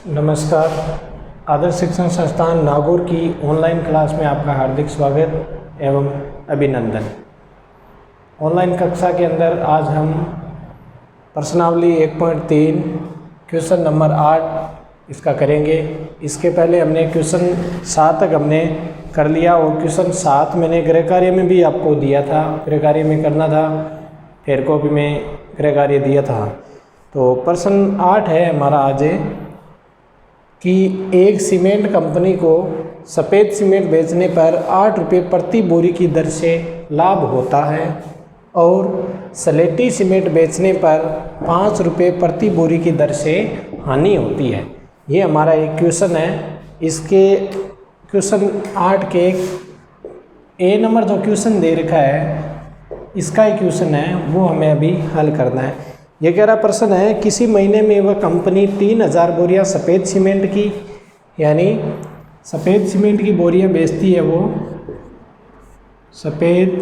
नमस्कार। आदर्श शिक्षण संस्थान नागौर की ऑनलाइन क्लास में आपका हार्दिक स्वागत एवं अभिनंदन। ऑनलाइन कक्षा के अंदर आज हम प्रश्नावली 1.3 क्वेश्चन नंबर 8 इसका करेंगे। इसके पहले हमने क्वेश्चन 7 तक हमने कर लिया और क्वेश्चन 7 मैंने गृह कार्य में भी आपको दिया था, गृह कार्य में करना था, फिर कॉपी में गृह कार्य दिया था। तो प्रश्न 8 है हमारा आज कि एक सीमेंट कंपनी को सफ़ेद सीमेंट बेचने पर 8 रुपये प्रति बोरी की दर से लाभ होता है और सलेटी सीमेंट बेचने पर 5 रुपये प्रति बोरी की दर से हानि होती है। ये हमारा एक क्वेश्चन है। इसके क्वेश्चन 8 के ए नंबर जो क्वेश्चन दे रखा है, इसका ही क्वेश्चन है, वो हमें अभी हल करना है। ये कह रहा प्रश्न है, किसी महीने में वह कंपनी 3000 बोरियां सफ़ेद सीमेंट की, यानी सफ़ेद सीमेंट की बोरियां बेचती है। वो सफ़ेद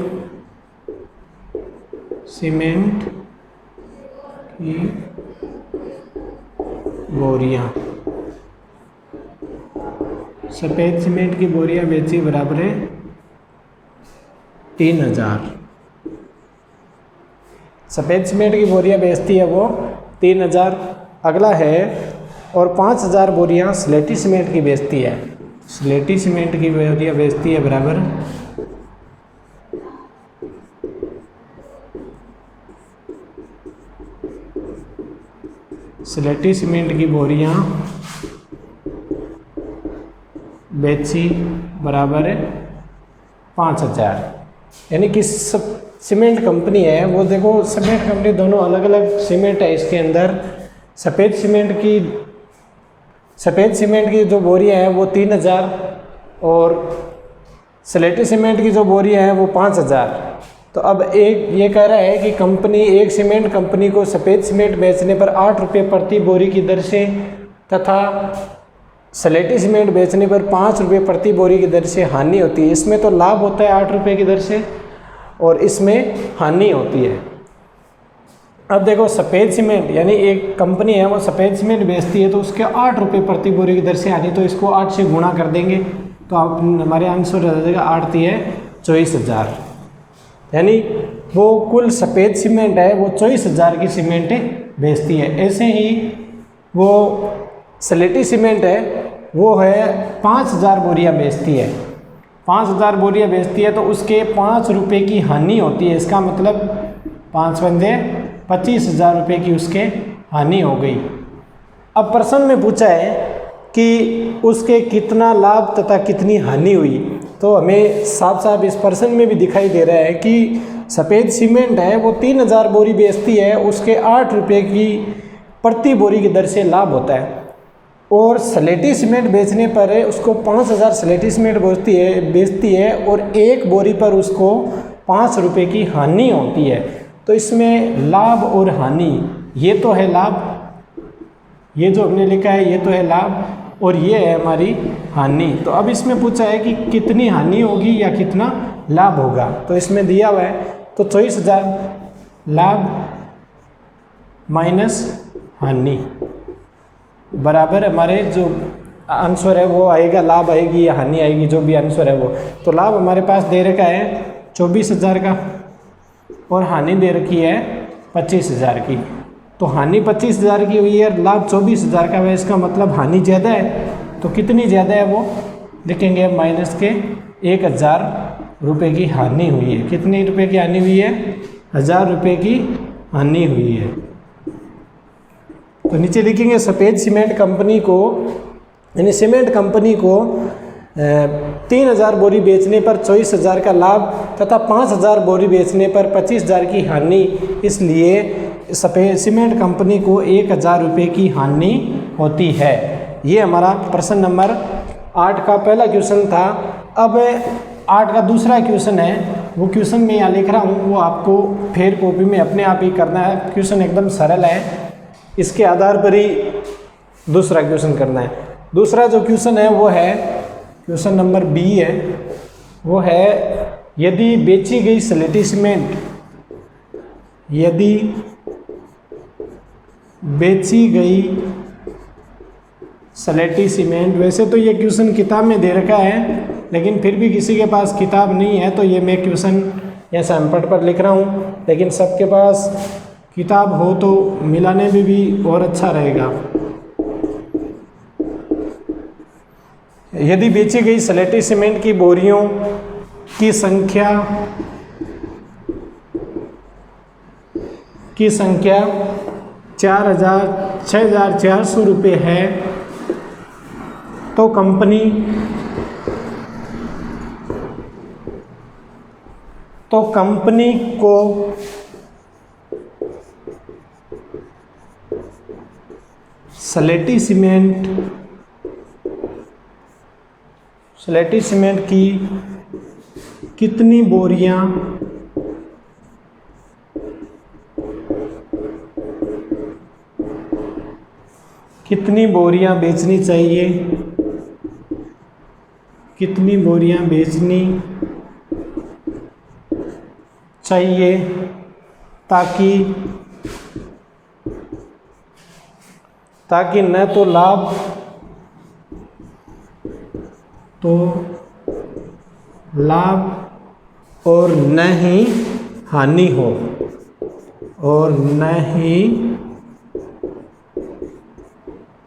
सीमेंट की बोरियां, सफ़ेद सीमेंट की बोरियां बेची बराबर है 3000। सफ़ेद सीमेंट की बोरियां बेचती है वो 3000। अगला है और 5000 बोरियां स्लेटी सीमेंट की बेचती है। स्लेटी सीमेंट की बोरियां बेचती है बराबर स्लेटी सीमेंट की बोरियां बेची बराबर 5000। यानी कि सीमेंट कंपनी है वो, देखो सीमेंट कंपनी दोनों अलग अलग सीमेंट है। इसके अंदर सफ़ेद सीमेंट की जो बोरियां हैं वो 3000 और स्लेटी सीमेंट की जो बोरियां हैं वो 5000। तो अब एक ये कह रहा है कि कंपनी, एक सीमेंट कंपनी को सफ़ेद सीमेंट बेचने पर 8 रुपये प्रति बोरी की दर से तथा स्लेटी सीमेंट बेचने पर 5 रुपये प्रति बोरी की दर से हानि होती है। इसमें तो लाभ होता है 8 रुपये की दर से और इसमें हानि होती है। अब देखो सफ़ेद सीमेंट यानी एक कंपनी है वो सफ़ेद सीमेंट बेचती है तो उसके 8 रुपये प्रति बोरी की दर से हानि, तो इसको 8 से गुणा कर देंगे तो आप हमारे आंसर हो जाएगा 8 है 24,000। यानी वो कुल सफ़ेद सीमेंट है वो 24,000 की सीमेंट बेचती है। ऐसे ही वो स्लेटी सीमेंट है वो है 5000 बोरियां बेचती है। 5000 बोरियां बेचती है तो उसके 5 रुपये की हानि होती है। इसका मतलब 5 बंदे 25,000 रुपये की उसके हानि हो गई। अब प्रश्न में पूछा है कि उसके कितना लाभ तथा कितनी हानि हुई, तो हमें साफ साफ इस प्रश्न में भी दिखाई दे रहा है कि सफ़ेद सीमेंट है वो 3000 बोरी बेचती है, उसके 8 रुपये की प्रति बोरी की दर से लाभ होता है और स्लेटी सीमेंट बेचने पर उसको 5000 स्लेटी सीमेंट बेचती है और एक बोरी पर उसको 5 रुपये की हानि होती है। तो इसमें लाभ और हानि, ये तो है लाभ, ये जो हमने लिखा है ये तो है लाभ और ये है हमारी हानि। तो अब इसमें पूछा है कि कितनी हानि होगी या कितना लाभ होगा, तो इसमें दिया हुआ है तो 24,000 लाभ माइनस हानि बराबर हमारे जो आंसर है वो आएगा, लाभ आएगी या हानि आएगी, जो भी आंसर है वो। तो लाभ हमारे पास दे रखा है 24,000 का और हानि दे रखी है 25,000 की। तो हानि 25,000 की हुई है, लाभ 24,000 का है। इसका मतलब हानि ज़्यादा है। तो कितनी ज़्यादा है वो देखेंगे, माइनस के 1000 रुपये की हानि हुई है। कितने रुपये की हानि हुई है? 1000 रुपये की हानि हुई है। तो नीचे लिखेंगे सफ़ेद सीमेंट कंपनी को, यानी सीमेंट कंपनी को 3000 बोरी बेचने पर 24,000 का लाभ तथा 5000 बोरी बेचने पर 25,000 की हानि, इसलिए सफ़ेद सीमेंट कंपनी को 1000 रुपये की हानि होती है। ये हमारा प्रश्न नंबर 8 का पहला क्वेश्चन था। अब 8 का दूसरा क्वेश्चन है, वो क्वेश्चन मैं यहाँ लिख रहा हूँ, वो आपको फिर कॉपी में अपने आप ही करना है। क्वेश्चन एकदम सरल है, इसके आधार पर ही दूसरा क्वेश्चन करना है। दूसरा जो क्वेश्चन है वो है क्वेश्चन नंबर बी है, वो है यदि बेची गई स्लेटी सीमेंट, यदि बेची गई स्लेटी सीमेंट। वैसे तो ये क्वेश्चन किताब में दे रखा है, लेकिन फिर भी किसी के पास किताब नहीं है तो ये मैं क्वेश्चन या सैंपल पर लिख रहा हूँ, लेकिन सबके पास किताब हो तो मिलाने में भी और अच्छा रहेगा। यदि बेची गई स्लेटी सीमेंट की बोरियों की संख्या 6,400 रुपये है तो कंपनी को स्लेटी सीमेंट की कितनी बोरियां बेचनी चाहिए, ताकि न तो लाभ और न ही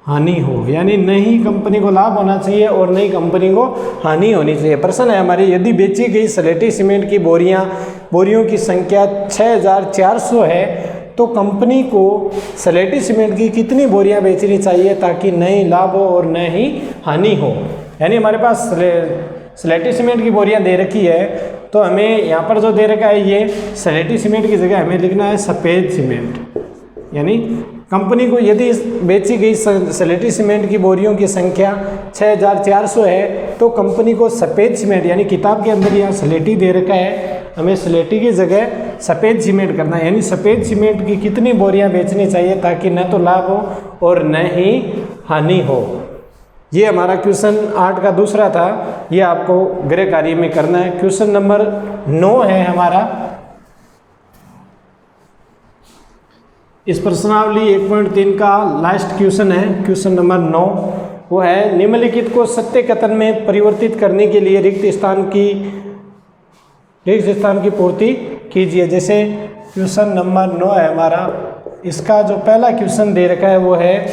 हानि हो, यानी नहीं कंपनी को लाभ होना चाहिए और नहीं कंपनी को हानि होनी चाहिए। प्रश्न है हमारी, यदि बेची गई स्लेटी सीमेंट की बोरियों की संख्या 6,400 है तो कंपनी को स्लेटी सीमेंट की कितनी बोरियां बेचनी चाहिए ताकि न ही लाभ हो और न ही हानि हो। यानी हमारे पास स्लेटी सीमेंट की बोरियां दे रखी है, तो हमें यहाँ पर जो दे रखा है ये स्लेटी सीमेंट की जगह हमें लिखना है सफ़ेद सीमेंट। यानी कंपनी को यदि बेची गई स्लेटी सीमेंट की बोरियों की संख्या 6,400 है तो कंपनी को सफ़ेद सीमेंट, यानी किताब के अंदर यहाँ स्लेटी दे रखा है, हमें स्लेटी की जगह सफ़ेद सीमेंट करना है। यानी सफ़ेद सीमेंट की कितनी बोरियां बेचनी चाहिए ताकि न तो लाभ हो और न ही हानि हो। ये हमारा क्वेश्चन 8 का दूसरा था, ये आपको गृह कार्य में करना है। क्वेश्चन नंबर 9 है हमारा। इस प्रश्नावली 1.3 का लास्ट क्वेश्चन है, क्वेश्चन नंबर 9। वो है, निम्नलिखित को सत्य कथन में परिवर्तित करने के लिए रिक्त स्थान की पूर्ति कीजिए। जैसे क्वेश्चन नंबर 9 है हमारा, इसका जो पहला क्वेश्चन दे रखा है वो है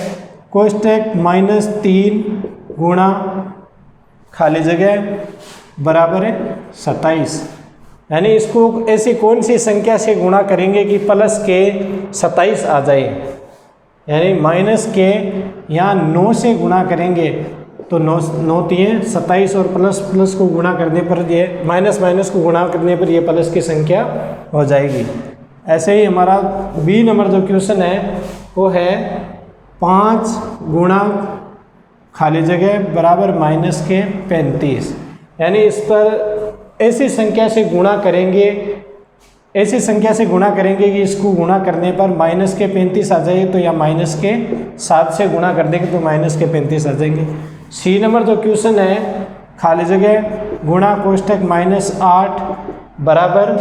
कोष्टक -3 गुणा खाली जगह बराबर है 27। यानी इसको ऐसी कौन सी संख्या से गुणा करेंगे कि प्लस के 27 आ जाए। यानी माइनस के यहाँ 9 से गुणा करेंगे तो 9 3 27 और प्लस को गुणा करने पर ये माइनस को गुणा करने पर ये प्लस की संख्या हो जाएगी। ऐसे ही हमारा बी नंबर जो क्वेश्चन है वो है 5 गुणा खाली जगह बराबर माइनस के 35। यानी इस पर ऐसी संख्या से गुणा करेंगे कि इसको गुणा करने पर माइनस के 35 आ जाए, तो या माइनस के 7 से गुणा कर देंगे तो माइनस के 35 आ जाएंगे। सी नंबर जो क्वेश्चन है, खाली जगह गुणा कोष्टक -8 बराबर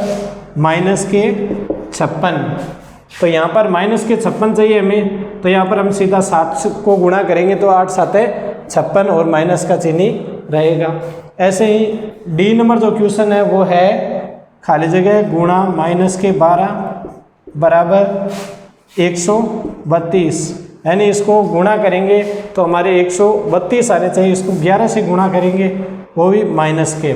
माइनस के 56। तो यहाँ पर माइनस के 56 चाहिए हमें, तो यहाँ पर हम सीधा 7 को गुणा करेंगे तो 8 7 56 और माइनस का चिन्ह रहेगा। ऐसे ही डी नंबर जो क्वेश्चन है वो है खाली जगह गुणा माइनस के 12 बराबर 132। यानी इसको गुणा करेंगे तो हमारे 132 आने चाहिए, इसको 11 से गुणा करेंगे वो भी माइनस के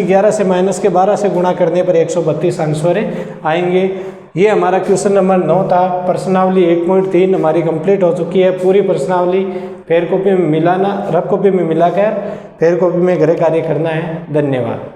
11 से माइनस के 12 से गुणा करने पर 132 आंसर आएंगे। ये हमारा क्वेश्चन नंबर 9 था। प्रश्नावली 1.3 हमारी कंप्लीट हो चुकी है। पूरी प्रश्नावली फेयर कॉपी में मिलाना, रफ कॉपी में मिलाकर फेयर कॉपी में गृह कार्य करना है। धन्यवाद।